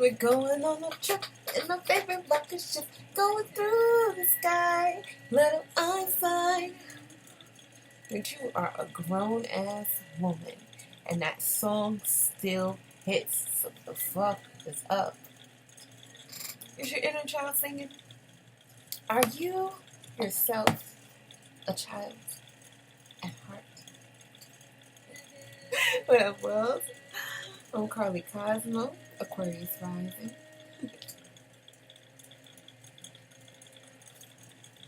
We're going on a trip in my favorite rocket ship, going through the sky, little Einstein. But you are a grown-ass woman, and that song still hits. So what the fuck is up? Is your inner child singing? Are you yourself a child at heart? What up, world? I'm Carly Cosmo, Aquarius rising.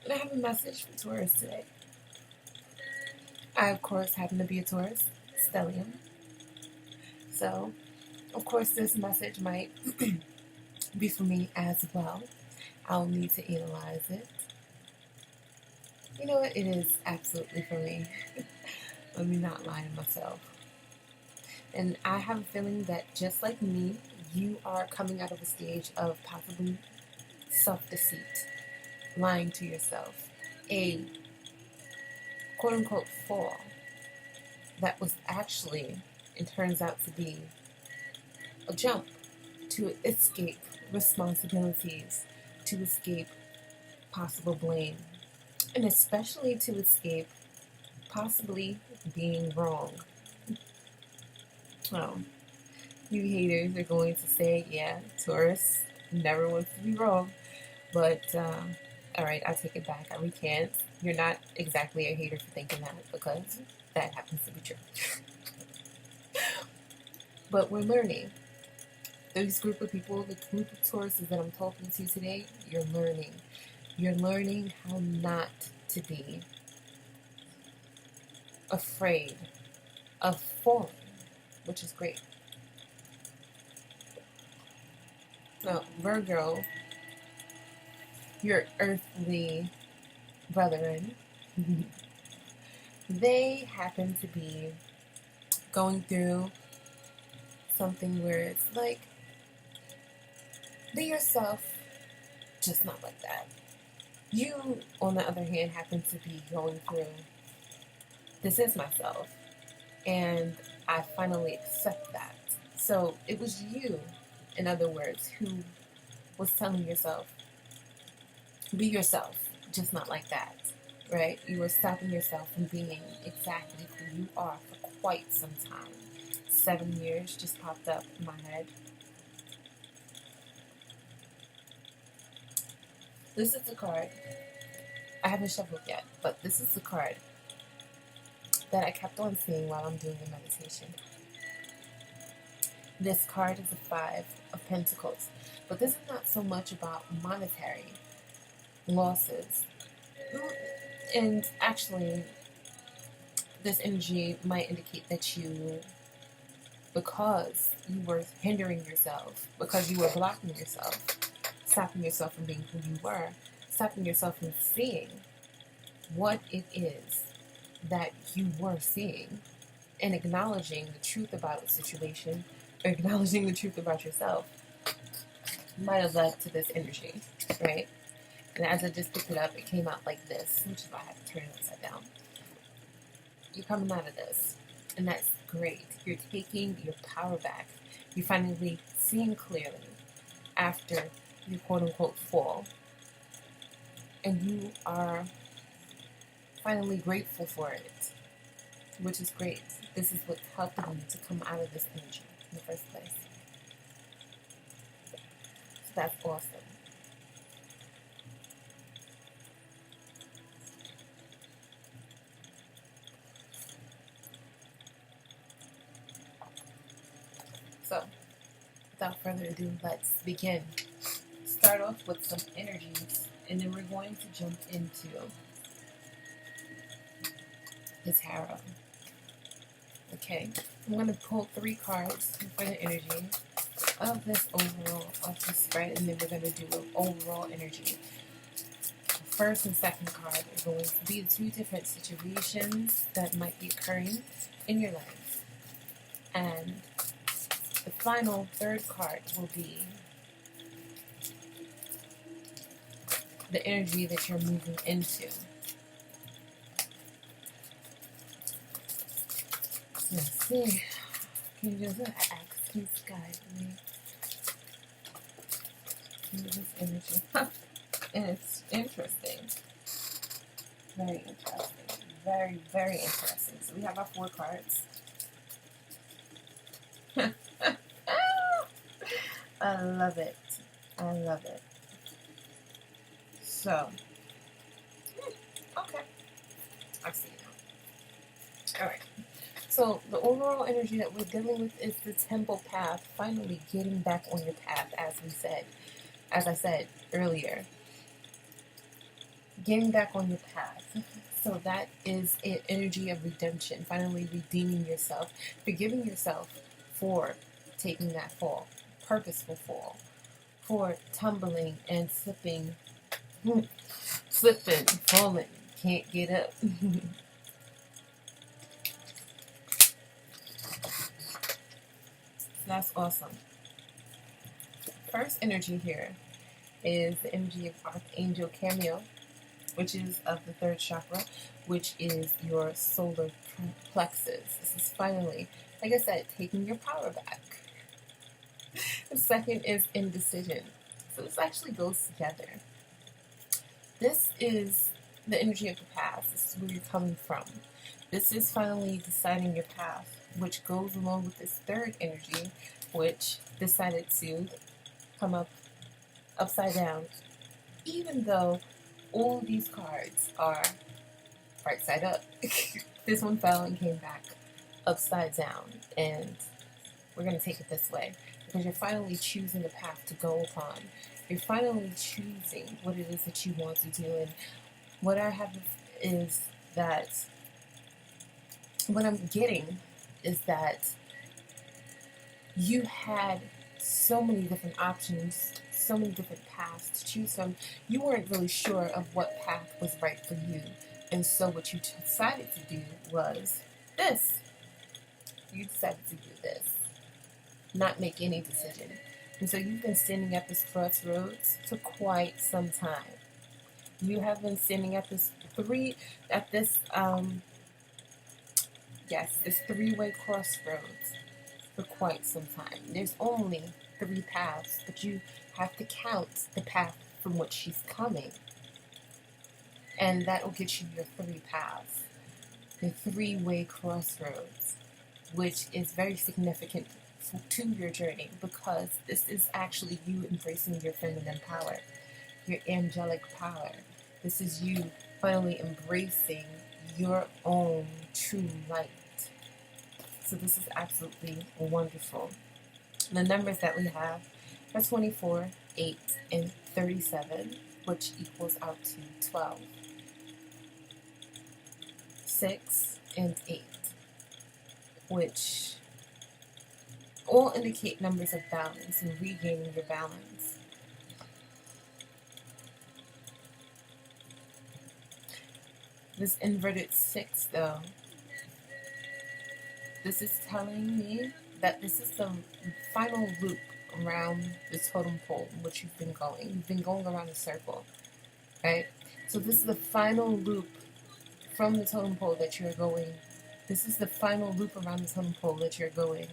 And I have a message for Taurus today. I, of course, happen to be a Taurus stellium. So, of course, this message might be for me as well. I'll need to analyze it. You know what? It is absolutely for me. Let me not lie to myself. And I have a feeling that just like me, you are coming out of a stage of possibly self-deceit, lying to yourself, a quote-unquote fall that was actually, it turns out to be a jump to escape responsibilities, to escape possible blame, and especially to escape possibly being wrong. Oh, you haters are going to say, yeah, Taurus never wants to be wrong. But, alright, I take it back. I recant. You're not exactly a hater for thinking that, because that happens to be true. But we're learning. This group of people, the group of Tauruses that I'm talking to today, you're learning. You're learning how not to be afraid of falling, which is great. Now, Virgo, your earthly brethren, they happen to be going through something where it's like, be yourself, just not like that. You, on the other hand, happen to be going through, this is myself, and I finally accept that. So it was you, in other words, who was telling yourself, be yourself, just not like that, right? You were stopping yourself from being exactly who you are for quite some time. 7 years just popped up in my head. This is the card. I haven't shuffled yet, but this is the card that I kept on seeing while I'm doing the meditation. This card is a 5 of Pentacles, but this is not so much about monetary losses. And actually, this energy might indicate that you, because you were hindering yourself, because you were blocking yourself, stopping yourself from being who you were, stopping yourself from seeing what it is that you were seeing, and acknowledging the truth about the situation, or acknowledging the truth about yourself, might have led to this energy, right? And as I just picked it up, it came out like this, which is why I had to turn it upside down. You're coming out of this, and that's great. You're taking your power back. You're finally seeing clearly after your quote-unquote fall, and you are finally grateful for it, which is great. This is what's helping you to come out of this energy in the first place. So that's awesome. So, without further ado, let's begin. Start off with some energies, and then we're going to jump into the tarot. Okay, I'm going to pull 3 cards for the energy of this overall, of the spread, and then we're going to do an overall energy. The first and second card are going to be the 2 different situations that might be occurring in your life. And the final 3rd card will be the energy that you're moving into. Let's see. Can you just excuse guide me? This energy. And it's interesting. Very interesting. Very, very interesting. So we have our 4 cards. I love it. I love it. So, okay. I see now. Alright. So, the overall energy that we're dealing with is the temple path. Finally getting back on your path, as I said earlier. Getting back on your path. So that is an energy of redemption. Finally redeeming yourself. Forgiving yourself for taking that fall. Purposeful fall. For tumbling and slipping. Slipping, falling. Can't get up. That's awesome. First energy here is the energy of Archangel Cameo, which is of the 3rd chakra, which is your solar plexus. This is finally, like I said, taking your power back. The second is indecision. So this actually goes together. This is the energy of the past. This is where you're coming from. This is finally deciding your path, which goes along with this 3rd energy, which decided to come up upside down, even though all these cards are right side up. This one fell and came back upside down, and we're going to take it this way because you're finally choosing a path to go upon. You're finally choosing what it is that you want to do. And what I have is that what I'm getting is that you had so many different options, so many different paths to choose from. You weren't really sure of what path was right for you. And so what you decided to do was this. You decided to do this. Not make any decision. And so you've been standing at this crossroads for quite some time. You have been standing at this three-way crossroads for quite some time. There's only 3 paths, but you have to count the path from which she's coming. And that will get you your 3 paths. The 3-way crossroads, which is very significant to your journey because this is actually you embracing your feminine power, your angelic power. This is you finally embracing your own true light. So this is absolutely wonderful. The numbers that we have are 24, 8, and 37, which equals out to 12. 6 and 8, which all indicate numbers of balance and regaining your balance. This inverted 6, though, this is telling me that this is the final loop around the totem pole in which you've been going. You've been going around a circle, right? So this is the final loop from the totem pole that you're going. This is the final loop around the totem pole that you're going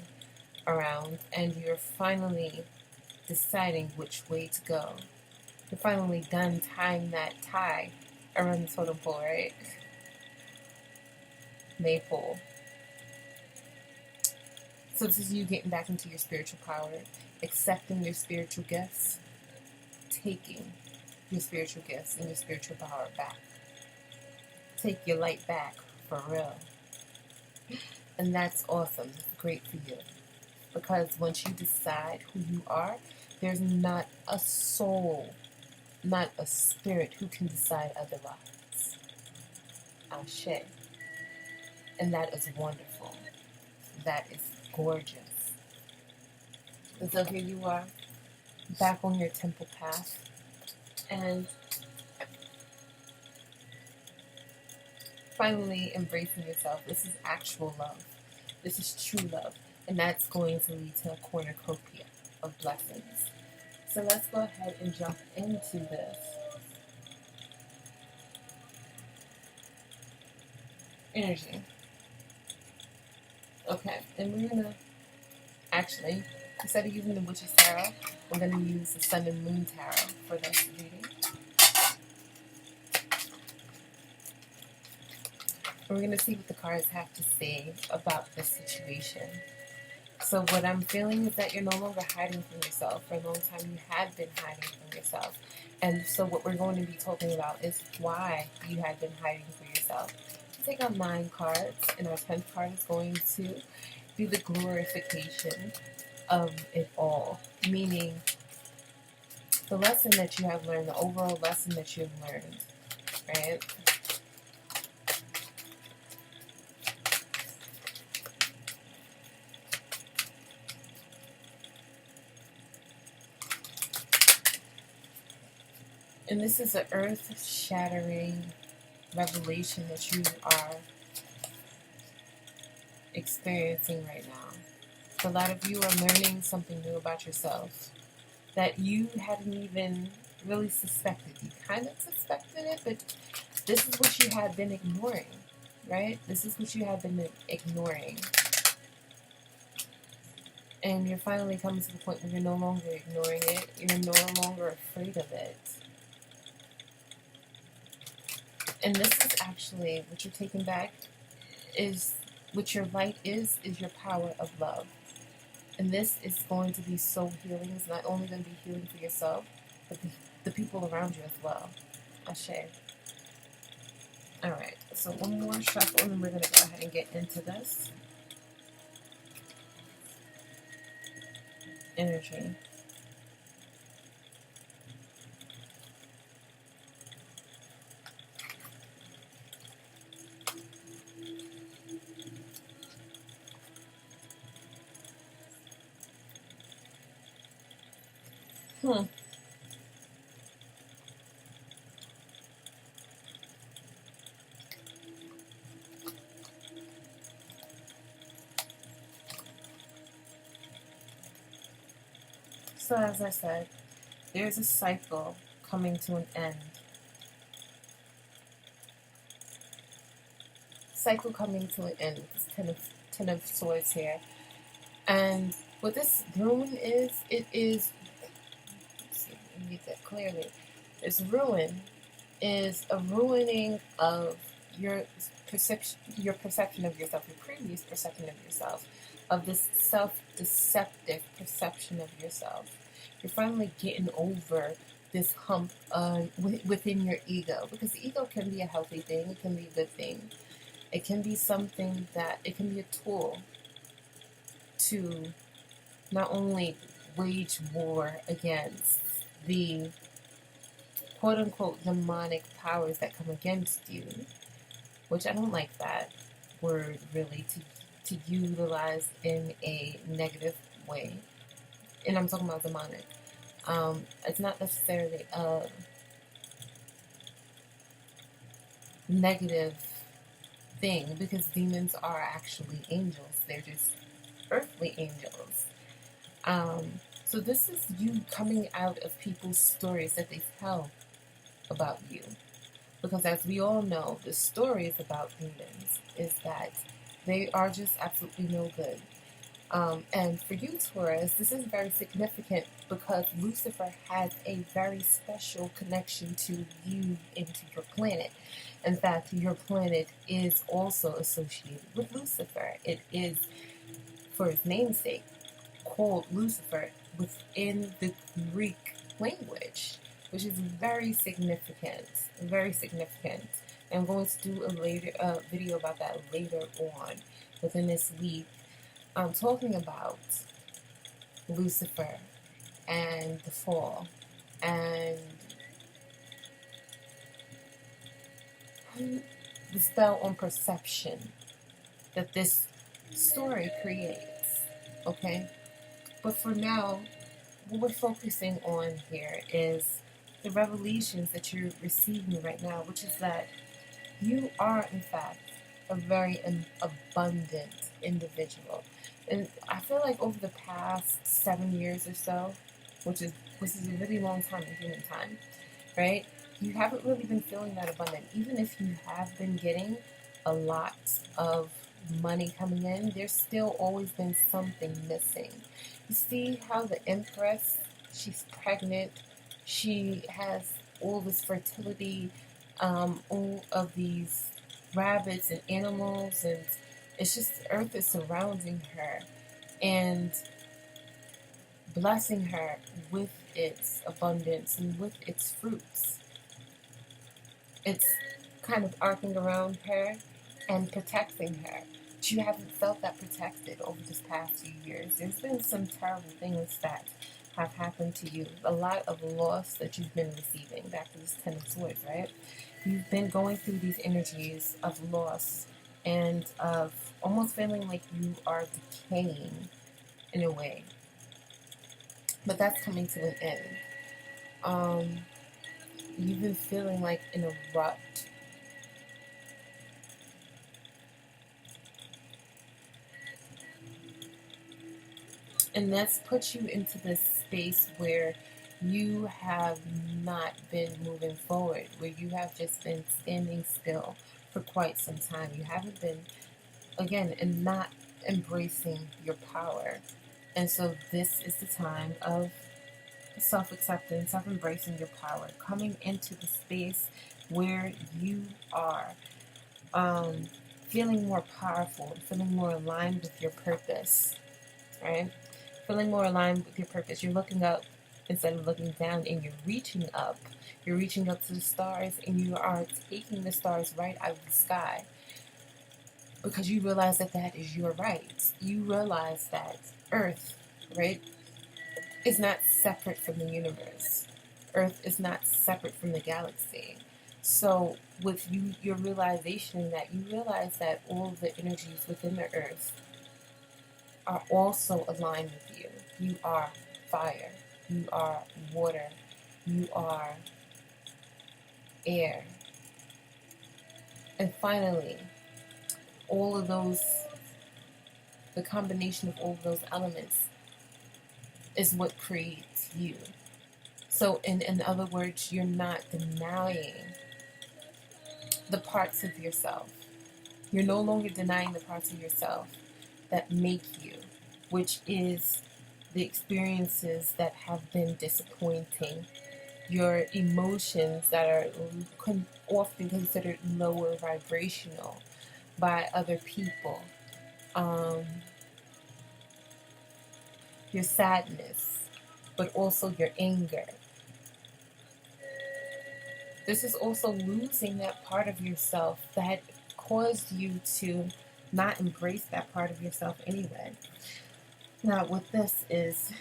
around, and you're finally deciding which way to go. You're finally done tying that tie around the totem pole, right? Maypole. So this is you getting back into your spiritual power, accepting your spiritual gifts, taking your spiritual gifts and your spiritual power back. Take your light back, for real. And that's awesome. It's great for you. Because once you decide who you are, there's not a soul, not a spirit who can decide otherwise. Ashe. And that is wonderful. That is gorgeous. And so here you are, back on your temple path. And finally embracing yourself. This is actual love. This is true love. And that's going to lead to a cornucopia of blessings. So let's go ahead and jump into this. Energy. Okay, and we're going to actually Instead of using the Witch's Tarot, I'm going to use the Sun and Moon Tarot for this reading. We're going to see what the cards have to say about this situation. So what I'm feeling is that you're no longer hiding from yourself. For a long time, you had been hiding from yourself. And so what we're going to be talking about is why you had been hiding from yourself. Take out 9 cards, and our 10th card is going to be the glorification of it all. Meaning, the lesson that you have learned, the overall lesson that you've learned, right? And this is an earth-shattering revelation that you are experiencing right now. For a lot of you are learning something new about yourself that you hadn't even really suspected. You kind of suspected it, but this is what you had been ignoring, right? This is what you had been ignoring. And you're finally coming to the point where you're no longer ignoring it. You're no longer afraid of it. And this is actually what you're taking back is what your light is your power of love. And this is going to be so healing. It's not only going to be healing for yourself, but the people around you as well. Ashe. Alright, so one more shuffle and we're going to go ahead and get into this energy. So as I said, there's a cycle coming to an end. Cycle coming to an end with this ten of swords here. And what this ruin is, it is, let's see, let me get that clearly. This ruin is a ruining of your perception of yourself, your previous perception of yourself, of this self-deceptive perception of yourself. You're finally getting over this hump within your ego, because the ego can be a healthy thing, it can be a good thing. It can be something that, it can be a tool to not only wage war against the quote-unquote demonic powers that come against you, which I don't like that word really to utilize in a negative way. And I'm talking about demonic. It's not necessarily a negative thing, because demons are actually angels. They're just earthly angels. So this is you coming out of people's stories that they tell about you. Because as we all know, the stories about demons is that they are just absolutely no good. And for you, Taurus, this is very significant because Lucifer has a very special connection to you and to your planet. In fact, your planet is also associated with Lucifer. It is, for its namesake, called Lucifer within the Greek language, which is very significant, very significant. I'm going to do a later video about that later on within this week. I'm talking about Lucifer and the fall and the spell on perception that this story creates, okay? But for now, what we're focusing on here is the revelations that you're receiving right now, which is that you are, in fact, a very abundant individual. And I feel like over the past 7 years or so, which is a really long time in human time, right? You haven't really been feeling that abundant, even if you have been getting a lot of money coming in, there's still always been something missing. You see how the Empress, she's pregnant, she has all this fertility, all of these rabbits and animals, and it's just Earth is surrounding her and blessing her with its abundance and with its fruits. It's kind of arcing around her and protecting her. But you haven't felt that protected over this past few years. There's been some terrible things that have happened to you. A lot of loss that you've been receiving. Back to this Ten of Swords, right? You've been going through these energies of loss and of almost feeling like you are decaying in a way. But that's coming to an end. You've been feeling like in a rut. And that's put you into this space where you have not been moving forward, where you have just been standing still for quite some time. You haven't been, again, and not embracing your power. And so this is the time of self-acceptance, of embracing your power, coming into the space where you are feeling more powerful, feeling more aligned with your purpose, right? Feeling more aligned with your purpose. You're looking up instead of looking down, and you're reaching up. You're reaching up to the stars, and you are taking the stars right out of the sky because you realize that that is your right. You realize that Earth, right, is not separate from the universe. Earth is not separate from the galaxy. So with your realization that you realize that all of the energies within the Earth are also aligned with you. You are fire. You are water. You are air. And finally, all of those, the combination of all of those elements is what creates you. So in other words, you're not denying the parts of yourself. You're no longer denying the parts of yourself that make you, which is the experiences that have been disappointing, your emotions that are often considered lower vibrational by other people, your sadness, but also your anger. This is also losing that part of yourself that caused you to not embrace that part of yourself anyway. Now, what this is,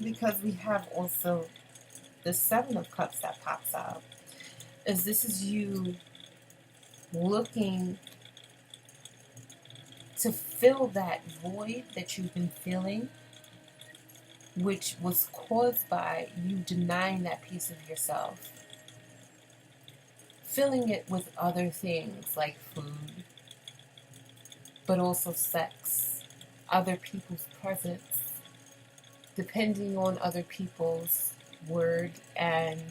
because we have also the Seven of Cups that pops out, is this is you looking to fill that void that you've been feeling, which was caused by you denying that piece of yourself. Filling it with other things like food, but also sex, other people's presence, depending on other people's word and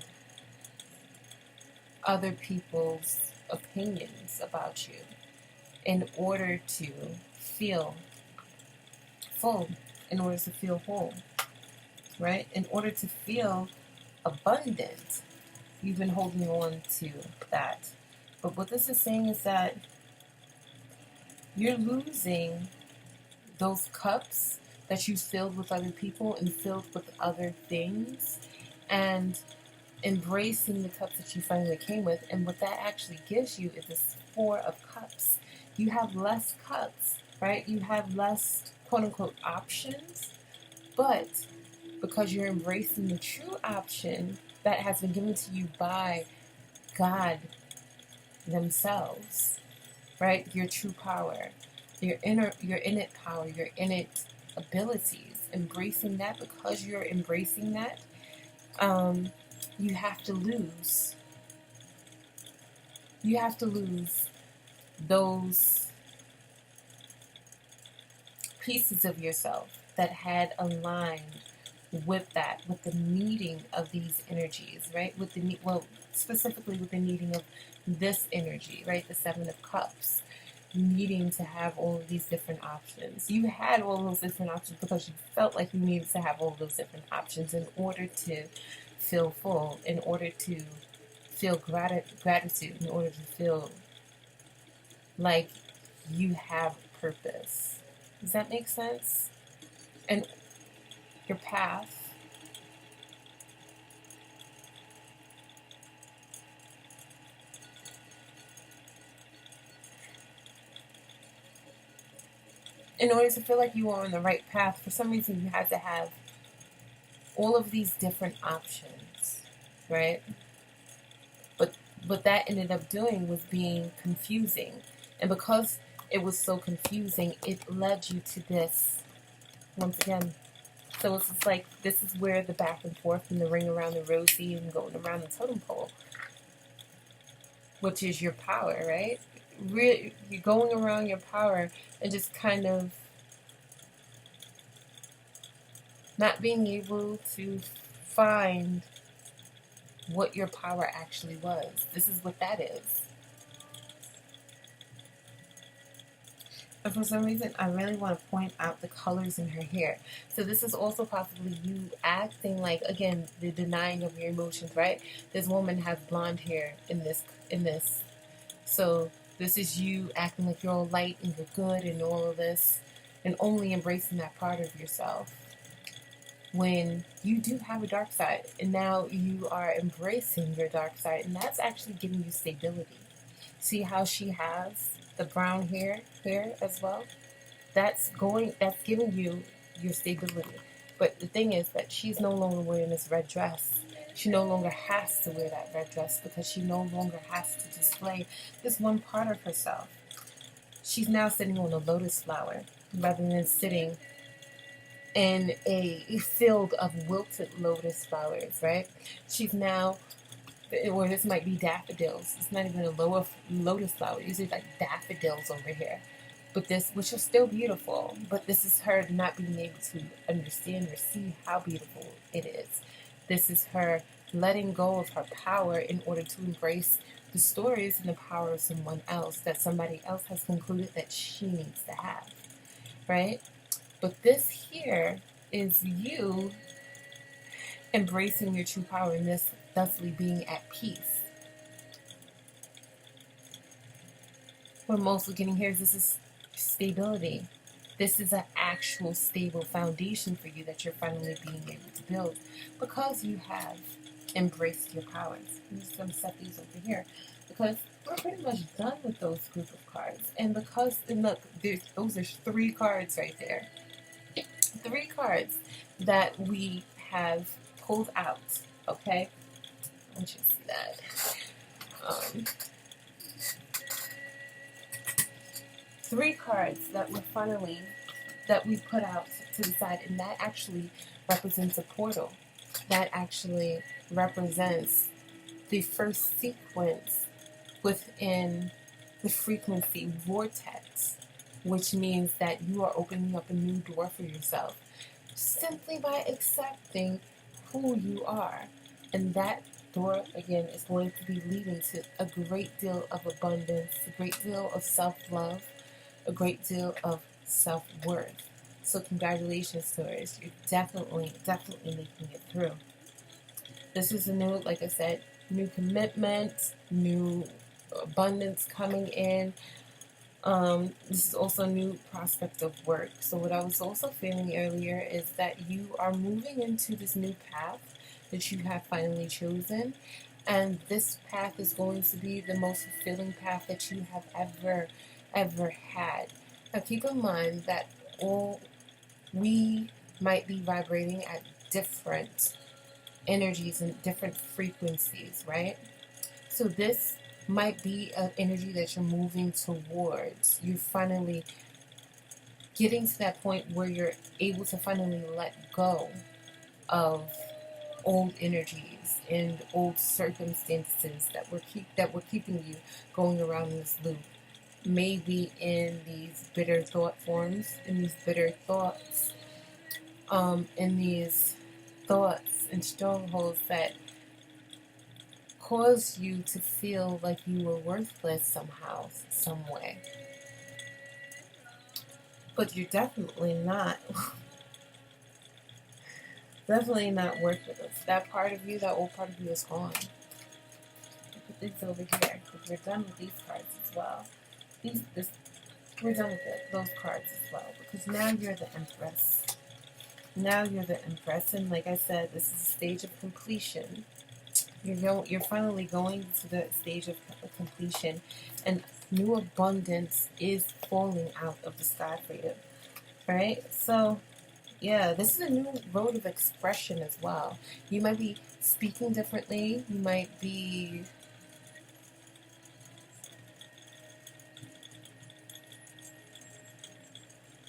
other people's opinions about you in order to feel full, in order to feel whole, right? In order to feel abundant. You've been holding on to that. But what this is saying is that you're losing those cups that you filled with other people and filled with other things, and embracing the cups that you finally came with. And what that actually gives you is this Four of Cups. You have less cups, right? You have less quote-unquote options, but because you're embracing the true option that has been given to you by God themselves, right? Your true power, your innate power, your innate abilities, embracing that. Because you're embracing that, you have to lose. You have to lose those pieces of yourself that had aligned with that, with the needing of these energies, right? With specifically with the needing of this energy, right? The Seven of Cups. needing to have all of these different options. You had all those different options because you felt like you needed to have all those different options in order to feel full, in order to feel gratitude, in order to feel like you have purpose. Does that make sense? And your path, in order to feel like you are on the right path, for some reason you had to have all of these different options, right? But what that ended up doing was being confusing. And because it was so confusing, it led you to this once again. So it's just like, this is where the back and forth and the ring around the rosy and going around the totem pole, which is your power, right? You're going around your power and just kind of not being able to find what your power actually was. This is what that is. And for some reason, I really want to point out the colors in her hair. So this is also possibly you acting like, again, the denying of your emotions, right? This woman has blonde hair in this. So this is you acting like you're all light and you're good and all of this, and only embracing that part of yourself. When you do have a dark side, and now you are embracing your dark side, and that's actually giving you stability. See how she has the brown hair as well? That's giving you your stability. But the thing is that she's no longer wearing this red dress. She no longer has to wear that red dress because she no longer has to display this one part of herself. She's now sitting on a lotus flower rather than sitting in a field of wilted lotus flowers, right? She's now, or this might be daffodils. It's not even a lotus flower. Usually like daffodils over here. But this, which are still beautiful, but this is her not being able to understand or see how beautiful it is. This is her letting go of her power in order to embrace the stories and the power of someone else that somebody else has concluded that she needs to have, right? But this here is you embracing your true power and this thusly being at peace. What I'm also getting here is this is stability. This is an actual stable foundation for you that you're finally being able to build because you have embraced your powers. I'm just going to set these over here because we're pretty much done with those group of cards. And because, and look, those are 3 cards right there. 3 cards that we have pulled out, okay? I want you to see that. 3 cards that we put out to the side, and that actually represents a portal. That actually represents the first sequence within the frequency vortex, which means that you are opening up a new door for yourself simply by accepting who you are. And that door, again, is going to be leading to a great deal of abundance, a great deal of self-love, a great deal of self-worth. So congratulations, Taurus. You're definitely making it through. This is a new, like I said, new commitment, new abundance coming in. This is also a new prospect of work. So what I was also feeling earlier is that you are moving into this new path that you have finally chosen. And this path is going to be the most fulfilling path that you have ever had. Now keep in mind that we might be vibrating at different energies and different frequencies, right? So this might be an energy that you're moving towards. You're finally getting to that point where you're able to finally let go of old energies and old circumstances that were keeping you going around this loop. Maybe in these bitter thought forms, in these bitter thoughts, in these thoughts and strongholds that cause you to feel like you were worthless somehow, some way. But you're definitely not, definitely not worthless. That part of you, that old part of you is gone. Put these over here, because we're done with these cards as well. We're done with those cards as well, because now you're the Empress. Now you're the Empress, and like I said, this is a stage of completion. You're finally going to the stage of completion, and new abundance is falling out of the sky for you, right? So, yeah, this is a new road of expression as well. You might be speaking differently. You might be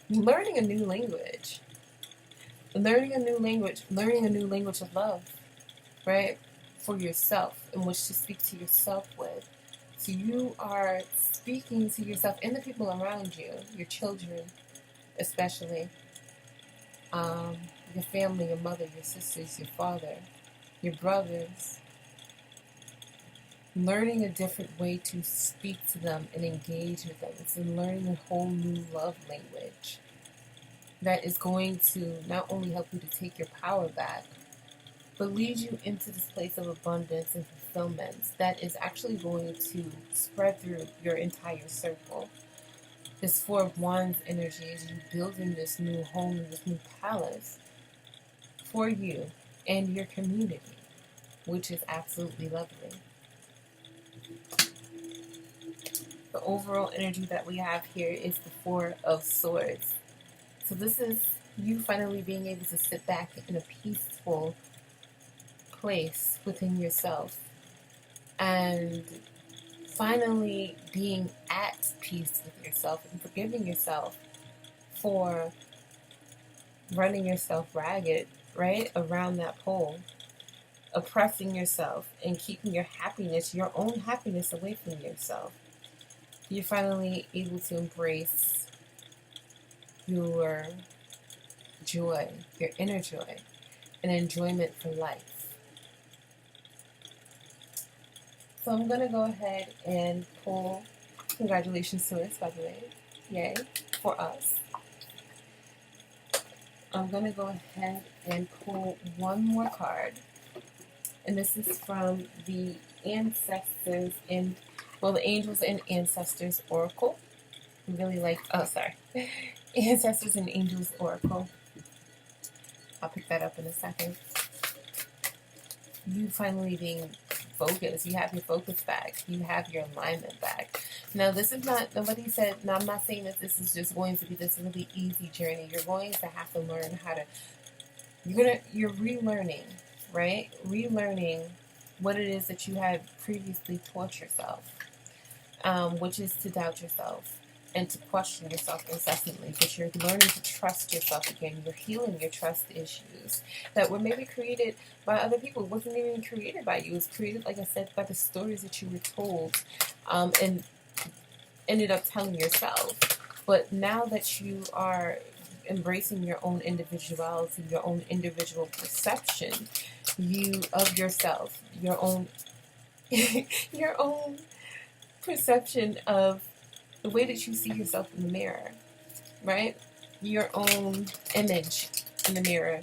learning a new language. Learning a new language of love, right? For yourself, in which to speak to yourself with. So you are speaking to yourself and the people around you, your children especially, your family, your mother, your sisters, your father, your brothers. Learning a different way to speak to them and engage with them. It's learning a whole new love language that is going to not only help you to take your power back, but lead you into this place of abundance and fulfillment that is actually going to spread through your entire circle. This Four of Wands energy is you building this new home, this new palace for you and your community, which is absolutely lovely. The overall energy that we have here is the Four of Swords. So this is you finally being able to sit back in a peaceful place within yourself and finally being at peace with yourself and forgiving yourself for running yourself ragged, right, around that pole, oppressing yourself and keeping your happiness, your own happiness, away from yourself. You're finally able to embrace your joy, your inner joy, and enjoyment for life. So I'm going to go ahead and pull, congratulations to us, by the way, yay, for us. I'm going to go ahead and pull one more card, and this is from the Ancestors and, well, the Angels and Ancestors Oracle. I really like, Ancestors and Angels Oracle. I'll pick that up in a second. You finally being focused. You have your focus back. You have your alignment back. Now, this is not, nobody said, now I'm not saying that this is just going to be this really easy journey. You're going to have to learn how to, you're relearning, right? Relearning what it is that you had previously taught yourself, which is to doubt yourself and to question yourself incessantly. But you're learning to trust yourself again. You're healing your trust issues that were maybe created by other people. It wasn't even created by you. It was created, like I said, by the stories that you were told and ended up telling yourself. But now that you are embracing your own individuality, your own individual perception, of yourself, your own your own perception of the way that you see yourself in the mirror, right? Your own image in the mirror.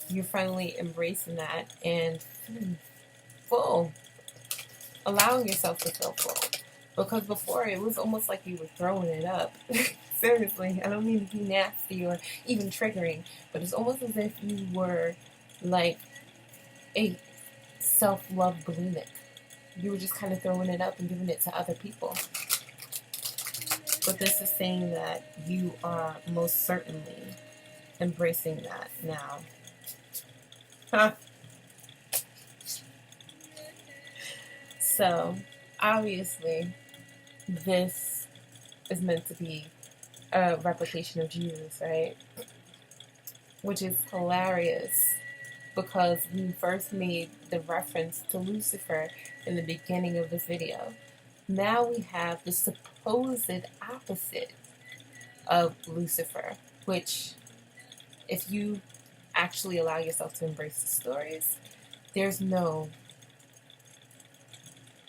You're finally embracing that and full, allowing yourself to feel full. Because before it was almost like you were throwing it up. Seriously, I don't mean to be nasty or even triggering, but it's almost as if you were like a self-love bulimic. You were just kind of throwing it up and giving it to other people. But this is saying that you are most certainly embracing that now. Huh. So, obviously, this is meant to be a replication of Jesus, right? Which is hilarious because we first made the reference to Lucifer in the beginning of this video. Now we have the supposed opposite of Lucifer, which, if you actually allow yourself to embrace the stories, there's no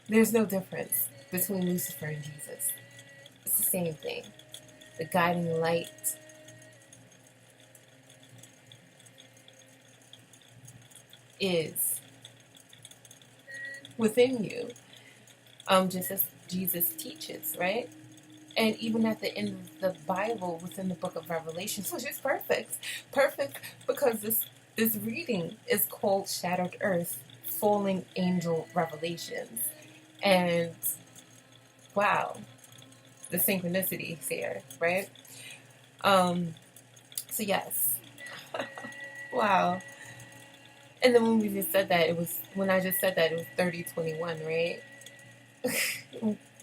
difference between Lucifer and Jesus. It's the same thing. The guiding light, is within you, just as Jesus teaches, right? And even at the end of the Bible, within the book of Revelations, which is perfect, because this reading is called Shattered Earth, Falling Angel Revelations. And wow, the synchronicities here, right? So yes. Wow. And then when we just said that, when I just said that, it was 3021, right?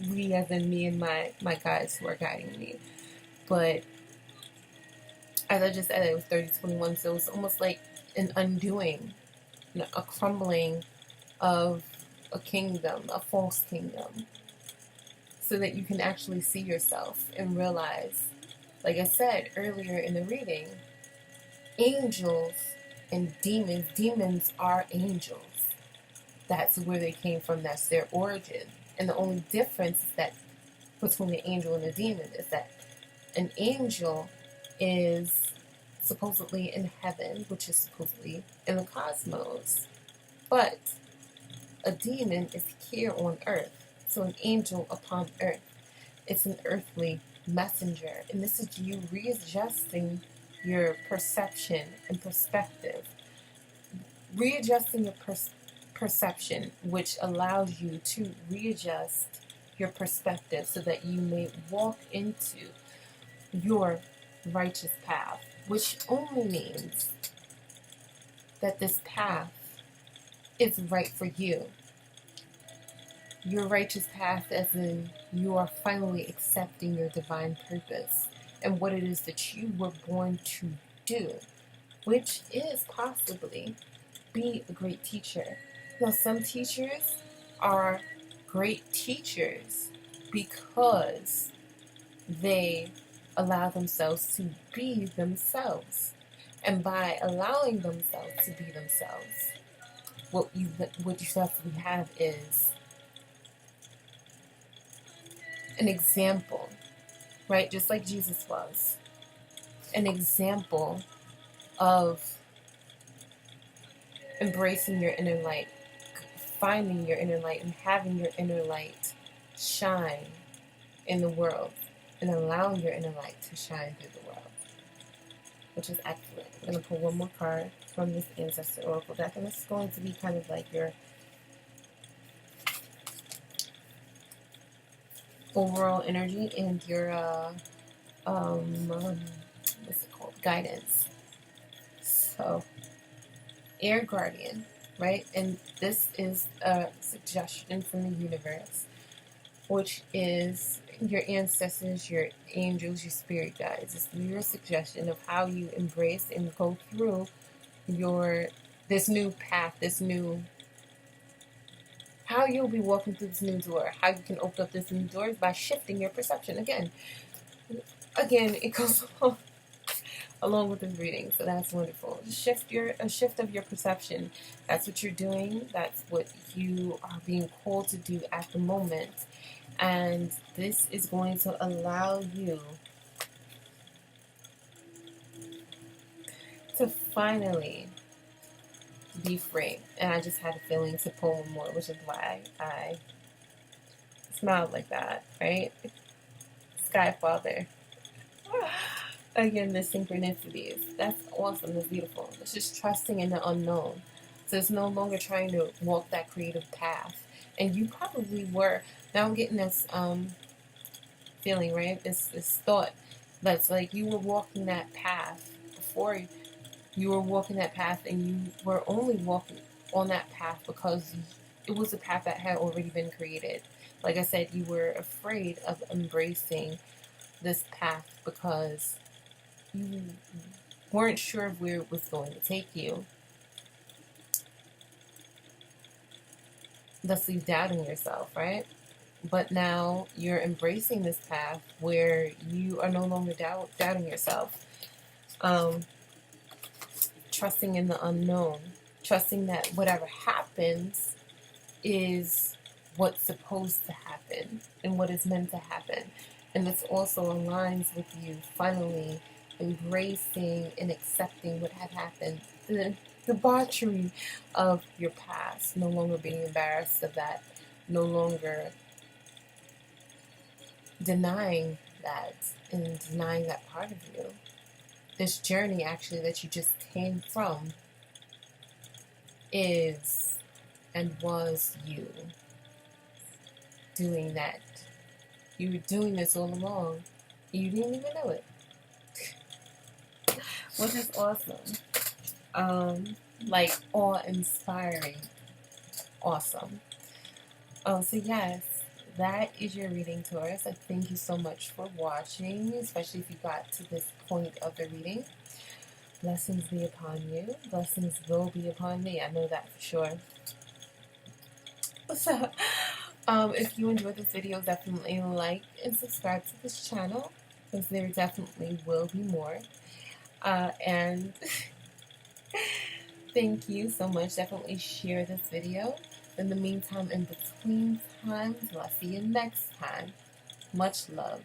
We, as in me and my guides who are guiding me. But as I just said, it was 3021, so it was almost like an undoing, a crumbling of a kingdom, a false kingdom, so that you can actually see yourself and realize, like I said earlier in the reading, angels and demons are angels. That's where they came from. That's their origin. And the only difference is that between the angel and the demon is that an angel is supposedly in heaven, which is supposedly in the cosmos. But a demon is here on earth. So an angel upon earth. It's an earthly messenger. And this is you readjusting your perception and perspective. Readjusting your perception, which allows you to readjust your perspective so that you may walk into your righteous path, which only means that this path is right for you. Your righteous path, as in you are finally accepting your divine purpose and what it is that you were born to do, which is possibly be a great teacher. Now, some teachers are great teachers because they allow themselves to be themselves. And by allowing themselves to be themselves, what you actually have is an example, right? Just like Jesus was. An example of embracing your inner light, finding your inner light, and having your inner light shine in the world, and allowing your inner light to shine through the world, which is excellent. I'm going to pull one more card from this Ancestor Oracle deck, and this is going to be kind of like your overall energy and your what's it called? Guidance. So, Air Guardian, right? And this is a suggestion from the universe, which is your ancestors, your angels, your spirit guides. It's your suggestion of how you embrace and go through this new path, how you'll be walking through this new door. How you can open up this new door is by shifting your perception. Again, it goes along with this reading, so that's wonderful. A shift of your perception. That's what you're doing. That's what you are being called to do at the moment. And this is going to allow you to finally be free. And I just had a feeling to pull one more, which is why I smiled like that, right? Sky Father. Again, the synchronicities. That's awesome. That's beautiful. It's just trusting in the unknown. So it's no longer trying to walk that creative path. And you probably were. Now I'm getting this feeling, right? This thought that's like you were walking that path before. You were walking that path, and you were only walking on that path because it was a path that had already been created. Like I said, you were afraid of embracing this path because you weren't sure of where it was going to take you. Thus, you doubting yourself, right? But now you're embracing this path where you are no longer doubting yourself. Trusting in the unknown, trusting that whatever happens is what's supposed to happen and what is meant to happen. And this also aligns with you finally embracing and accepting what had happened. debauchery of your past, no longer being embarrassed of that, no longer denying that and denying that part of you. This journey actually that you just came from is and was you doing that. You were doing this all along. You didn't even know it. Which is awesome. Like awe-inspiring. Awesome. So yes, that is your reading, Taurus. I thank you so much for watching, especially if you got to this point of the reading. Blessings be upon you. Blessings will be upon me. I know that for sure. So, if you enjoyed this video, definitely like and subscribe to this channel, because there definitely will be more. And thank you so much. Definitely share this video. In the meantime, in between times, well, I'll see you next time. Much love.